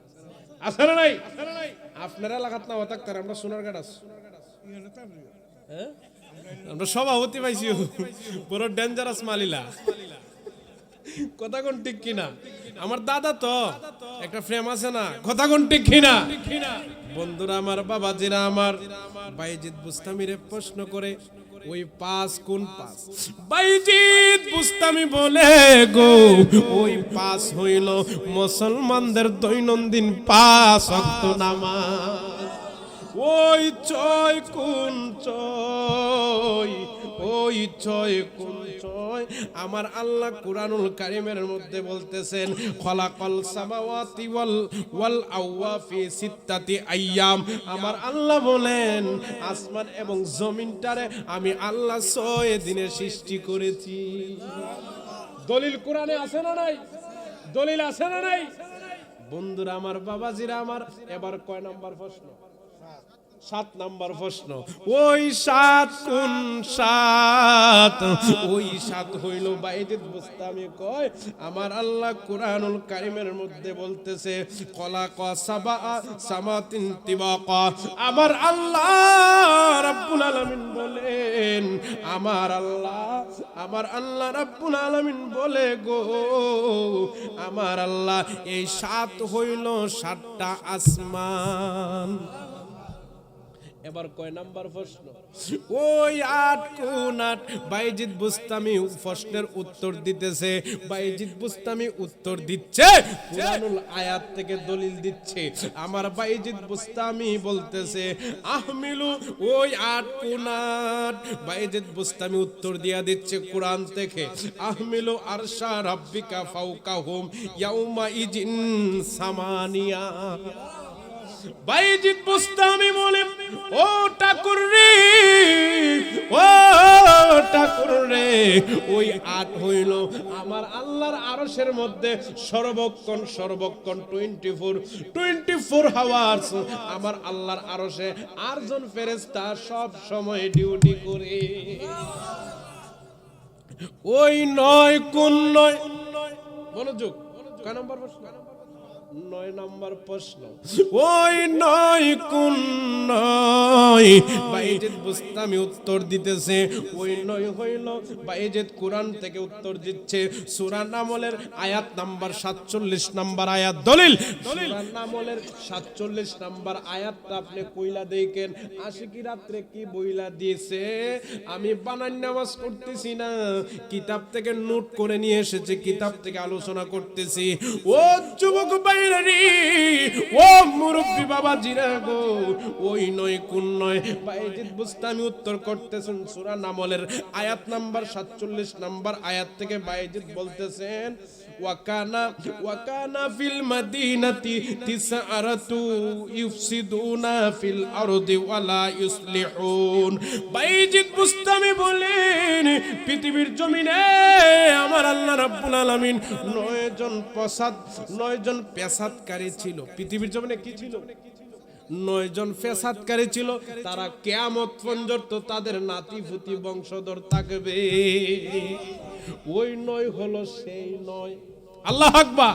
আছে না নাই? আপনারা লাগাত না হতাক তার, আমরা সোনারঘাট আছি, আমরা সভাপতি পাইছি, বড় ডেঞ্জারাস মালিলা। কথা কোন ঠিক কিনা? আমার দাদা তো একটা ফ্রেম আছে না, কথা কোন ঠিক কিনা? বন্ধুরা আমার, বাবাজিরা আমার, বাইজিৎ বুস্তামিরে প্রশ্ন করে ওই 5 কোন 5? বাইজিৎ বুস্তামি বলে গো ওই 5 হইল মুসলমানদের দৈনন্দিন 5 ওয়াক্ত নামাজ। ওই 6 কোন 6? ওই 6 কোন 6? আমার আল্লাহ কুরআনুল কারীমের মধ্যে বলতেছেন খলাকাল সামাওয়াতি ওয়াল আওয়া ফি সিত্তাতি আইয়াম। আমার আল্লাহ বলেন আসমান এবং জমিনটারে আমি আল্লাহ 6 দিনে সৃষ্টি করেছি। দলিল কোরআনে আছে না নাই? দলিল আছে না নাই? বন্ধুরা আমার, বাবাজিরা আমার, এবার কয় নাম্বার প্রশ্ন? 7 নাম্বার প্রশ্ন, ওই 7 কোন 7? ওই 7 হইল বাইজিদ বুস্তামি কয় আমার আল্লাহ কুরআনুল কারীমের মধ্যে বলতেছে খলাকা সাবা সামাতিন তিবাকা। আমার আল্লাহ রাব্বুল আলামিন বলেন, আমার আল্লাহ রাব্বুল আলামিন বলে গো, আমার আল্লাহ এই 7 হইল 7টা আসমান। এবার কয় নাম্বার প্রশ্ন, ওই 8 কোন 8? বাইজিদ বুস্তামি প্রশ্নের উত্তর দিতেছে, বাইজিদ বুস্তামি উত্তর দিচ্ছে কুরআনুল আয়াত থেকে দলিল দিচ্ছে। আমার বাইজিদ বুস্তামি বলতেছে আহমিলু, ওই 8 কোন 8? বাইজিদ বুস্তামি উত্তর দিয়া দিচ্ছে কোরআন থেকে, আহমিলু আরশা রাব্বিকা ফাওকাহুম ইয়াউমা ইজিন সামানিয়া। বাইজিদ বুস্তামি বলে ও ঠাকুর রে, ও ঠাকুর রে, ওই 8 হইল আমার আল্লাহর আরশের মধ্যে সর্বক্ষণ 24 আওয়ার্স আমার আল্লাহর আরশে 8 জন ফেরেশতা সব সময় ডিউটি করে। ওই 9 কোন 9? মনোযোগ, কয় নাম্বার প্রশ্ন? 9 নাম্বার প্রশ্ন, ওই 9 কোন 9? বাইজিদ বুস্তামি উত্তর দিতেছে ওই 9 হইল, বাইজিদ কোরআন থেকে উত্তর দিচ্ছে সূরা নামলের আয়াত নাম্বার 47 নাম্বার আয়াত। দলিল সূরা নামলের 47 নাম্বার আয়াতটা আপনি কইলা দেখেন। আশিকি রাত্রে কি বইলা দিয়েছে, আমি বানান নামাজ করতেছি না, কিতাব থেকে নোট করে নিয়ে এসেছে, কিতাব থেকে আলোচনা করতেছি। ও যুবক বাইরে, ও মুরব্বি বাবা জিরা গো, ওই 9 কোন 9? বাইজিদ বুস্তামি উত্তর করতেছেন সূরা নামলের আয়াত নাম্বার 47 নাম্বার আয়াত থেকে। বাইজিদ বলতেছেন ওয়াকানা ফিল মাদিনাতি তিসআরাতু ইফসিদুনা ফিল আরদি ওয়ালা ইসলিহুন। বাইজিদ বুস্তামি বলেন পৃথিবীর জমিনে আমার আল্লাহ রাব্বুল আলামিন 9 জন পেশাদকারী ছিল। পৃথিবীর জমিনে কি ছিল? 9 জন পেশাদকারী ছিল। তারা কিয়ামত পর্যন্ত তাদের নাতি পুতি বংশধর থাকবে। ওই 9 হলো সেই 9। আল্লাহু আকবার।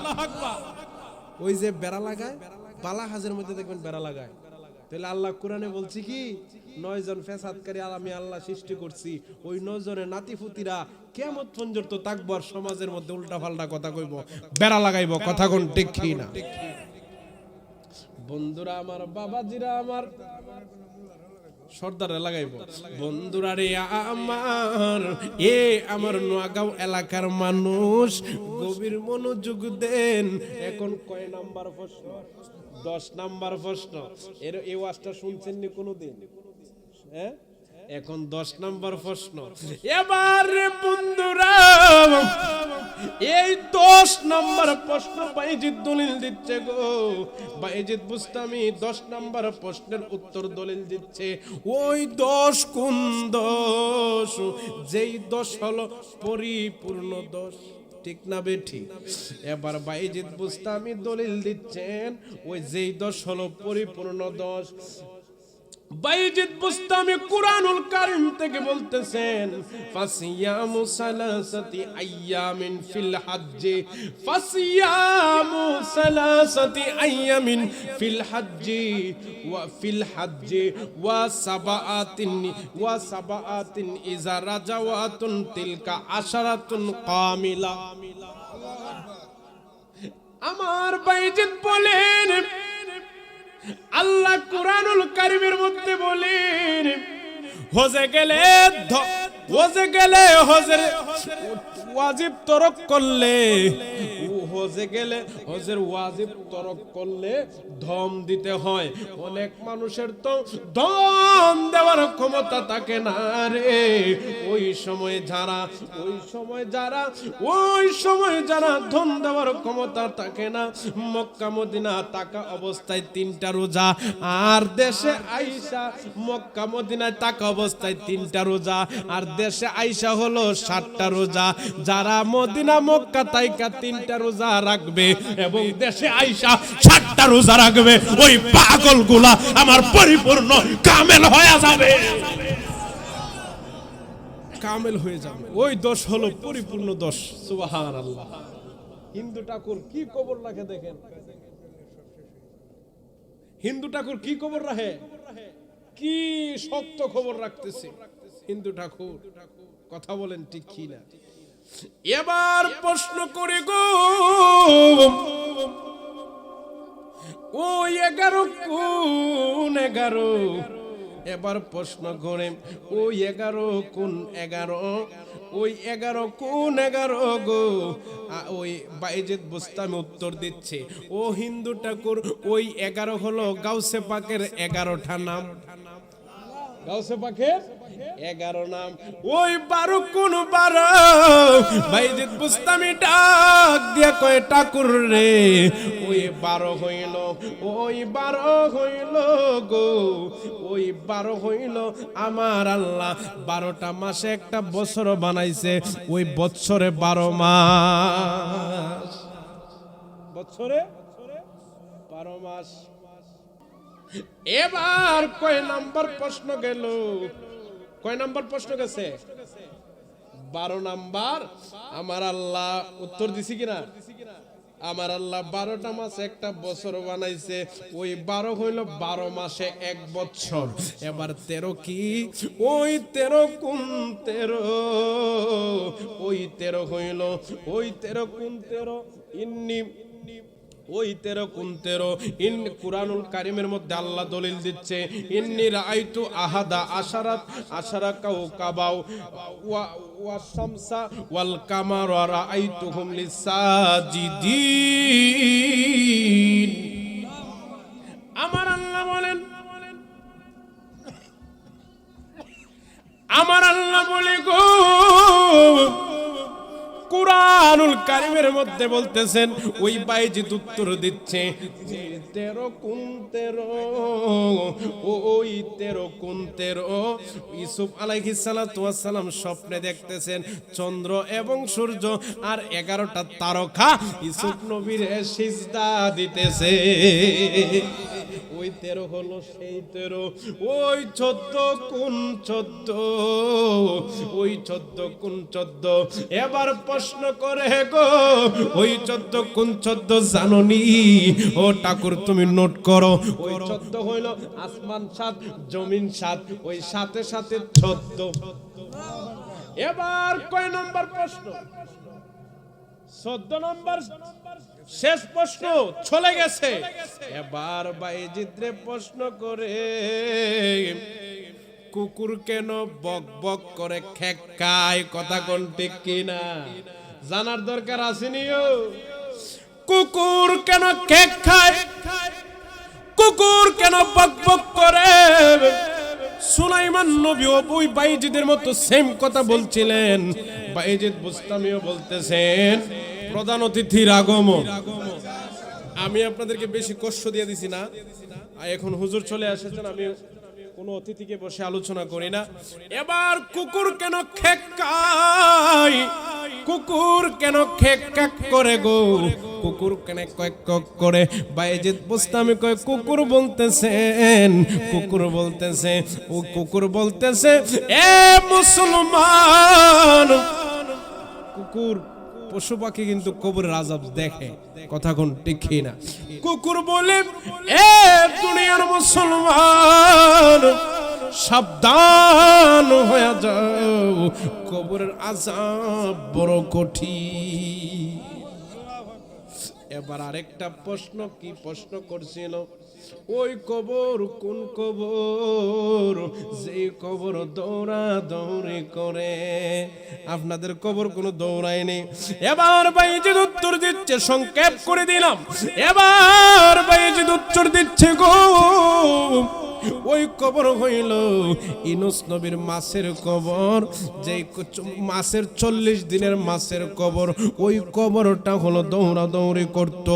ওই যে বেড়া লাগায়, বালা হাজের মধ্যে দেখবেন বেড়া লাগায়, তাহলে আল্লাহ কোরআনে বলছি কি 9 জন ফেসাদকারী আমি আল্লাহ সৃষ্টি করছি। ওই 9 জনের নাতিপুতিরা কিয়ামত পর্যন্ত থাকবো, আর সমাজের মধ্যে উল্টা পাল্টা কথা কইব, বেড়া লাগাইব। কথা কোন ঠিক কি না? বন্ধুরা আমার, বাবাজিরা আমার, সর্দারে লাগাইব। বন্ধুরা রে আমার, আমার নোয়াগাঁও এলাকার মানুষ গভীর মনোযোগ দেন। এখন কয় নাম্বার প্রশ্ন? 10 নাম্বার প্রশ্ন। এই ওয়াজটা শুনছেন নি কোনোদিন? হ্যাঁ, এখন 10 নাম্বার প্রশ্ন। এবার বন্ধুরা এই 10 নাম্বার প্রশ্ন বাইজিদ দলিল দিচ্ছে গো। বাইজিদ বুস্তামি 10 নাম্বার প্রশ্নের উত্তর দলিল দিচ্ছে। ওই 10 কোন 10? যেই 10 হলো পরিপূর্ণ 10। ঠিক না বেঠি? এবার বাইজিদ বুস্তামি দলিল দিচ্ছেন ওই যেই 10 হলো পরিপূর্ণ 10। বাইজিদ বুস্তামি কুরআনুল কারীম থেকে বলতেছেন ফাসিয়ামু সালাসাতি আইয়ামিন ফিল হজ্জি, ফাসিয়ামু সালাসাতি আইয়ামিন ফিল হজ্জি ওয়া সাবাআতিন ইযা রাজাওয়াতুন তিলকা আশারাতুন কামিলা। আমার বাইজিদ বলেন আল্লাহ কুরআনুল কারীমের মধ্যে বলেন হজে গেলে হজের ওয়াজিব তরক করলে, হজের ওয়াজিব তরক করলে ধম দিতে হয়। অনেক মানুষের তো ধম দেওয়ার ক্ষমতা থাকে না রে। ওই সময় যারা ধন দেওয়ার ক্ষমতা থাকে না, মক্কা মদিনা থাকা অবস্থায় 3টা রোজা, আর দেশে আইসা মক্কা মদিনায় থাকা অবস্থায় 3টা রোজা, আর দেশে আইসা হলো 7টা রোজা। যারা মদিনা মক্কা তাইকা 3টা রোজা রাখবে এবং দেশে আইসা 7টা রোজা রাখবে, ওই পাগলগুলা আমার পরিপূর্ণ কামেল হয়ে যাবে, কামেল হয়ে যাবে। ওই দোষ হলো পরিপূর্ণ দোষ। সুবহানাল্লাহ। হিন্দু ঠাকুর কি কবর রাখে দেখেন, হিন্দু ঠাকুর কি খবর রাখে, কি শক্ত খবর রাখতেছে হিন্দু ঠাকুর। কথা বলেন ঠিক কি না? এবার প্রশ্ন করি গো, ও 11 কোন 11? এবার প্রশ্ন করে ওই 11 কোন 11? ওই 11 কোন 11 গো? ওই বাইজিদ বুস্তামি উত্তর দিচ্ছে, ও হিন্দু ঠাকুর, ওই 11 হলো গাউসে পাকের 11টা নাম। গাউসে পাকের 11 নাম। ওই 12 কোন 12? বাইজিদ বুস্তামি ডাক দিয়া কয়, ঠাকুর রে, ওই 12 হইল, ওই 12 হইল গো, ওই 12 হইল আমার আল্লাহ 12টা মাসে একটা বছর বানাইছে, ওই বছরে 12 মাস, বছরে 12 মাস। এবার কয় নাম্বার প্রশ্ন গেল? কয় নাম্বার প্রশ্ন গেছে? 12 নাম্বার। আমার আল্লাহ উত্তর দিছি কিনা? আমার আল্লাহ 12টা মাসে একটা বছর বানাইছে, ওই 12 হইল 12 মাসে 1 বছর। এবার 13 কি? ওই 13 কোন 13? ওই 13 হইল, ওই 13 কোন 13? ইন্নি, ওই 13 কোন 13? ইন কুরআনুল কারীমের মধ্যে আল্লাহ দলিল দিচ্ছে, ইন্নী রাআইতু আহাদা আশারা কাওকাবাও ওয়া শামসা ওয়াল কামারা রাআইতুহুম লিসাজিদিন। আমার আল্লাহ বলেন, আমার আল্লাহ বলে গো, কুরআনুল কারীমের মধ্যে বলতেছেন, ওই বাইজিদ উত্তর দিচ্ছে 13 কোন 13? ওই 13 কোন 13? ইউসুফ আলাইহিস সালাতু ওয়াস সালাম স্বপ্নে দেখতেছেন চন্দ্র এবং সূর্য আর 11টা তারকা ইউসুফ নবীর সিজদা দিতেছে। ওই 13 হলো সেই 13। ওই 14 কোন 14? ওই 14 কোন 14? এবার প্রশ্ন করে গো, ওই 14 কোন 14 জানোনি? ও ঠাকুর তুমি নোট করো, ওই 14 হইল আসমান 7 জমিন 7, ওই সাথে সাথে 14। এবার কয় নাম্বার প্রশ্ন? 14 নাম্বার শেষ প্রশ্ন চলে গেছে। এবার বাইজিদরে প্রশ্ন করে, কুকুর কেন বক বক করে খেকায়? কথা কোন ঠিক কিনা? জানার দরকার আসেনি? কুকুর কেন খেকায়, কুকুর কেন বক বক করে? সুলাইমান নবী ওই বাইজিদের মতো সেম কথা বলছিলেন। বাইজিদ বুস্তামিও বলতেছেন প্রধান অতিথির আগমন। আমি আপনাদেরকে বেশি কষ্ট দিয়ে দিছি না, এখন হুজুর চলে এসেছেন, আমি কোন অতিথিকে বসে আলোচনা করি না। এবার কুকুর কেন খেকায়, কুকুর কেন খেক করে গো? কুকুর কেন কয়েক করে? বাইজিদ বুস্তামি কয়, কুকুর বলতেছেন, কুকুর বলতেছে, ও কুকুর বলতেছে, এ মুসলমান, কুকুর পশু পাখি কিন্তু কবরের আযাব দেখে। কথা কোন ঠিক না? কুকুর বলে, এ দুনিয়ার মুসলমান, সাবধান হয়ে যাও, কবরের আযাব বড় কঠিন। এবার আরেকটা প্রশ্ন, কি প্রশ্ন করছিল? ওই কবর কোন কবর? যে কবর দৌড়া দৌড়ি করে। আপনাদের কবর কোনো দৌড়ায়নি। এবার বাইজিদ উত্তর দিচ্ছে, সংক্ষেপ করে দিলাম। এবার বাইজিদ উত্তর দিচ্ছে গো, ওই কবর হইল ইউনূস নবীর মাছের কবর, যেই মাছের 40 দিনের মাছের কবর, ওই কবরটা হলো দৌড়াদৌড়ি করত।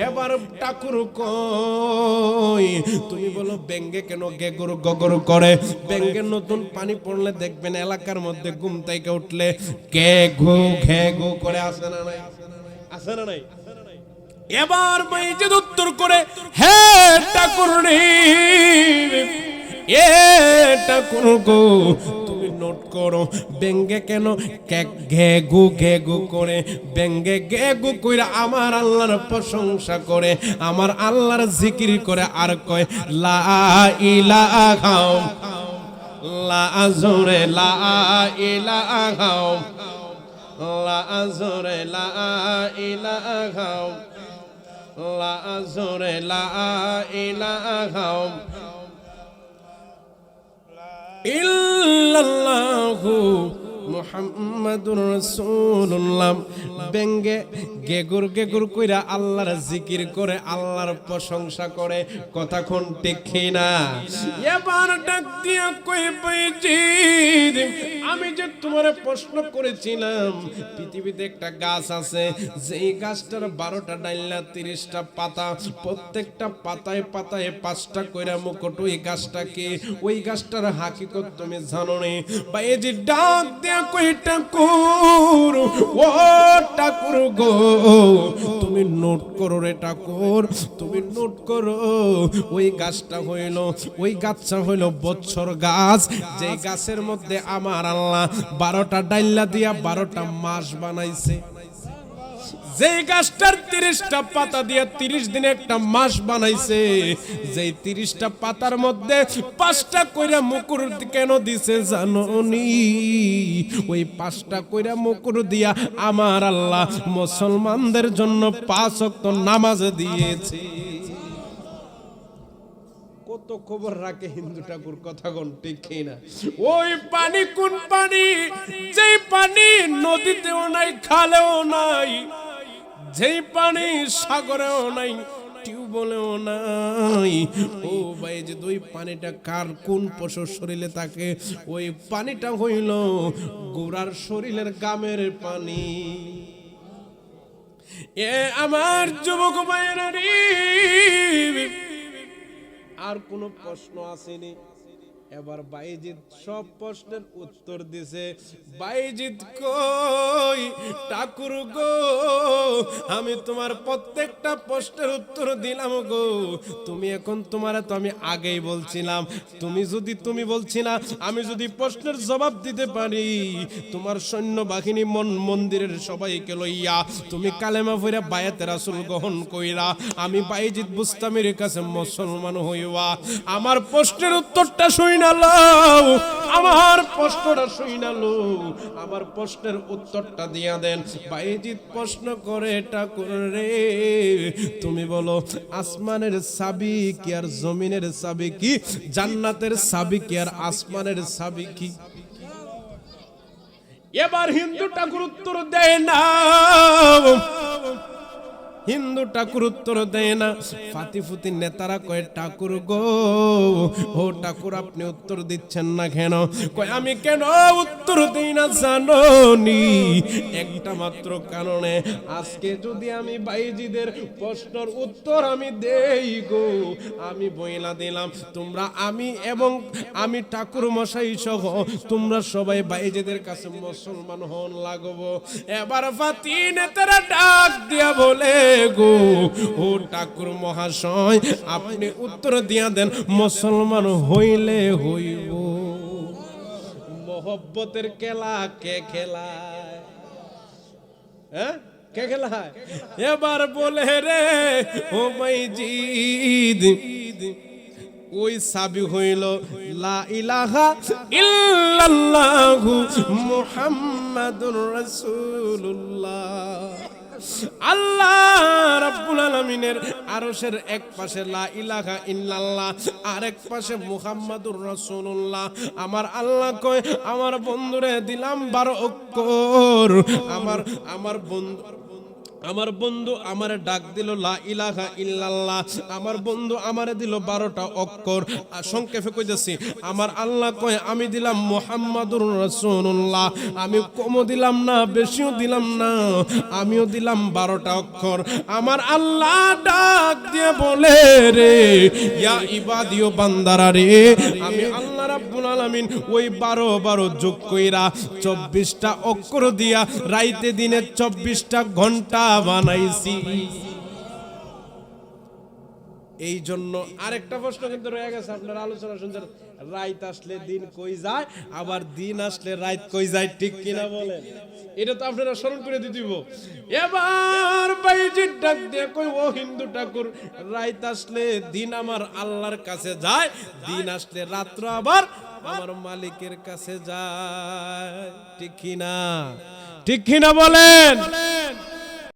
এবার ঠাকুর কই তুমি বলো ব্যাঙ্গে কেন গেগর গগর করে? ব্যাঙ্গের নতুন পানি পড়লে দেখবেন এলাকার মধ্যে ঘুম থেকে উঠলে ঘেঘু ঘেঘু করে, আসে না নাই? আসে না নাই? এবার বাইজিদ উত্তর করে, হে ঠাকুরনি, এ ঠাকুর গো, তুমি নোট করো ব্যঙ্গে কেন ঘেঘু ঘেঘু করে? ব্যঙ্গে ঘেঘু কইরা আমার আল্লাহর প্রশংসা করে, আমার আল্লাহর জিকির করে, আর কয় লা ইলাহা, লা জোরে লা ইলাহা, লা জোরে লা ইলাহা, লা জোরে লা ইলাহা ইল্লাল্লাহু মুহাম্মাদুর রাসূলুল্লাহ। ব্যঙ্গে গেগুর গেগুর কইরা আল্লাহর জিকির করে, আল্লাহর প্রশংসা করে, কথা কোন ঠিক না? এবার ডাক দিয়া কই বাইজিদ, আমি যে তোমারে প্রশ্ন করেছিলাম, পৃথিবীতে একটা গাছ আছে, যেই গাছটার 12টা ডাইলা 30টা পাতা, প্রত্যেকটা পাতায় পাতায় 5টা কইরা মুকুট, ওই গাছটা কি? ওই গাছটার হাকিকত তুমি জানো নি? বাইজিদ ডাক দিয়া কই ঠাকুর, ও ঠাকুর গো, তুমি নোট করো রে ঠাকুর, তুমি নোট করো। ওই গাছটা হইল, ওই গাছটা হইল বছর গাছ, যে গাছের মধ্যে আমার আল্লাহ 12টা ডাইলা দিয়া 12টা মাস বানাইছে। যে গাছটার 30টা পাতা দিয়ে 30 দিনে একটা মাস বানাইছে, যেই 30টা পাতার মধ্যে 5টা কইরা মুকুর কেন দিছে জানোনি? ওই 5টা কইরা মুকুর দিয়া আমার আল্লাহ মুসলমানদের জন্য 5 ওয়াক্ত নামাজ দিয়েছে। কত খবর রাখে হিন্দু ঠাকুর, কথা কোন ঠিক না? ওই পানি কোন পানি? যেই পানি নদীতেও নাই, খালেও নাই, যেই পানি সাগরেও নাই, টিউবওয়েলেও নাই। ও ভাই, যে ওই পানিটা কার কোন পশুর শরীরে থাকে? ওই পানিটা হইল গোরার শরীরের গামের পানি। এ আমার যুবক ভাইরা রে, আর কোন প্রশ্ন আসেনি? এবার বাইজিদ সব প্রশ্নের উত্তর দিছে। বাইজিদ কই ঠাকুর গো, আমি তোমার প্রত্যেকটা প্রশ্নের উত্তর দিলাম গো, তুমি এখন তোমারে তো আমি আগেই বলছিলাম, তুমি বলছি না, আমি যদি প্রশ্নের জবাব দিতে পারি, তোমার সৈন্য বাহিনী মন্দিরের সবাইকে লইয়া তুমি কালেমা পড়া বায়াতে রাসূল গ্রহণ কইরা আমি বাইজিদ বুস্তামির কাছে মুসলমান হইবা। আমার প্রশ্নের উত্তরটা শুই আমার প্রশ্নটা শুইনালো, আমার প্রশ্নের উত্তরটা দিয়া দেন। বাইজিদ প্রশ্ন করে, ঠাকুর রে তুমি বলো আসমানের চাবি কি আর জমিনের চাবি কি? জান্নাতের চাবি কি আর আসমানের চাবি কি? এবার হিন্দু ঠাকুর উত্তর দেয় না, হিন্দু ঠাকুর উত্তর দেয় না। ফাতিফুতি নেতারা কয় ঠাকুর গো, ও ঠাকুর আপনি উত্তর দিচ্ছেন না কেন? কয় আমি কেন উত্তর দেই না জানো নি? একটা মাত্র কারণে, আজকে যদি আমি বাইজিদের প্রশ্নের উত্তর আমি দেই গো, আমি বইলা দিলাম তোমরা, আমি এবং আমি ঠাকুর মশাই সহ তোমরা সবাই বাইজিদের কাছে মুসলমান হন লাগবো। এবার ফাতি নেতারা ডাক দিয়া বলে গো, ও ঠাকুর মহাশয় আপনি উত্তর দিয়া দেন, মুসলমান হইলে হইব। মোহব্বতের খেলা কে খেলায়? হ্যাঁ, কে খেলায়? এবার বলে রে ও বাইজিদ, ওই সাবি হইল লা ইলাহা ইল্লাল্লাহু মুহাম্মাদুর রাসূলুল্লাহ। আল্লাহ রাব্বুল আলামিনের আরশের এক পাশে লা ইলাহা ইল্লাল্লাহ, আরেক পাশে মুহাম্মাদুর রাসূলুল্লাহ। আমার আল্লাহ কয় আমার বন্ধুরে দিলাম 12 অক্ষর, আমার বন্ধু আমার বন্ধু আমারে ডাক দিল লা ইলাহা ইল্লাল্লাহ, আমার বন্ধু আমারে দিল 12টা অক্ষর। সংক্ষেপে কইতেছি, আমার আল্লাহ কয় আমি দিলাম মুহাম্মাদুর রাসূলুল্লাহ, আমি কমও দিলাম না বেশিও দিলাম না, আমিও দিলাম 12টা অক্ষর। আমার আল্লাহ ডাক দিয়ে বলে রে ইয়া ইবাদিও বান্দারা রে, আমি আল্লাহ রাব্বুল আলামিন ওই 12 যোগ কইরা 24টা অক্ষর দিয়া রাইতে দিনে 24টা ঘন্টা বানাইছি। এই জন্য আরেকটা প্রশ্ন কিন্তু রয়ে গেছে, আপনারা আলোচনা শুনছেন, রাত আসলে দিন কই যায়, আবার দিন আসলে রাত কই যায়, ঠিক কিনা বলেন? এটা তো আপনারা স্মরণ করে দিব। এবার বাইজির ডাক দিয়ে কই, ও হিন্দু ঠাকুর, রাত আসলে দিন আমার আল্লাহর কাছে যায়, দিন আসলে রাত্র আবার আমার মালিকের কাছে যায়, ঠিক কিনা? ঠিক কিনা বলেন?